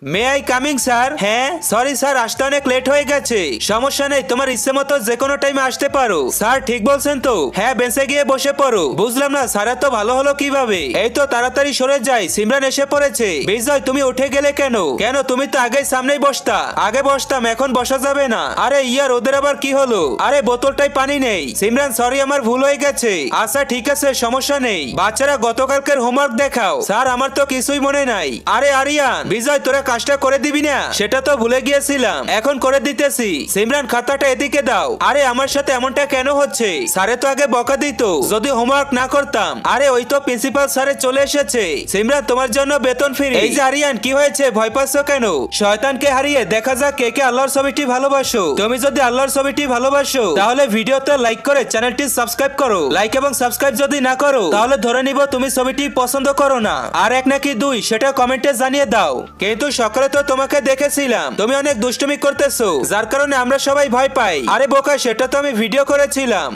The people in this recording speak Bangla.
May I coming sir? হ্যাঁ সরি স্যার, আসতে অনেক লেট হয়ে গেছে। সমস্যা নেই, তোমার ইচ্ছে মতো যে কোনো টাইমে আসতে পারো। স্যার ঠিক বলছেন তো? হ্যাঁ বেঁচে গিয়ে বসে পড়ো। বুঝলাম না স্যার, এত ভালো হলো কিভাবে? এই তো তাড়াতাড়ি সরে যাই, সিমরান এসে পড়েছে। বিজয় তুমি উঠে গেলে কেন? কেন তুমি তো আগেই সামনেই বসতা। আগে বসতাম, এখন বসা যাবে না। আরে ইয়ার ওদের আবার কি হলো? আরে বোতলটাই পানি নেই। সিমরান সরি, আমার ভুল হয়ে গেছে। আচ্ছা ঠিক আছে, সমস্যা নেই। বাচ্চারা গতকালকের হোমওয়ার্ক দেখাও। স্যার আমার তো কিছুই মনে নাই। আরে আরিয়ান, বিজয় তোরা কাজটা করে দিবি না? সেটা তো ভুলে গিয়েছিলাম, এখন করে দিতেছি। সিমরান খাতাটা এদিকে দাও। আরে আমার সাথে এমনটা কেন হচ্ছে? স্যারে তো আগে বকা দিত যদি হোমওয়ার্ক না করতাম। আরে ওই তো প্রিন্সিপাল স্যারে চলে এসেছে। সিমরান তোমার জন্য বেতন ফ্রি। এই যে আরিয়ান, কি হয়েছে? ভয় পাচ্ছ কেন? শয়তানকে হারিয়ে দেখা যাক কে কে আল্লাহর ছবিটি ভালোবাসো। তুমি যদি আল্লাহর ছবিটি ভালোবাসো তাহলে ভিডিওতে লাইক করে চ্যানেলটি সাবস্ক্রাইব করো। লাইক এবং সাবস্ক্রাইব যদি না করো তাহলে ধরে নিব তুমি ছবিটি পছন্দ করো না। আর এক নাকি দুই সেটা কমেন্টে জানিয়ে দাও। কিন্তু সকালে তো তোমাকে দেখেছিলাম তুমি অনেক দুষ্টুমি করতেছো, যার কারণে আমরা সবাই ভয় পাই। আরে বোকা, সেটা তো আমি ভিডিও করেছিলাম।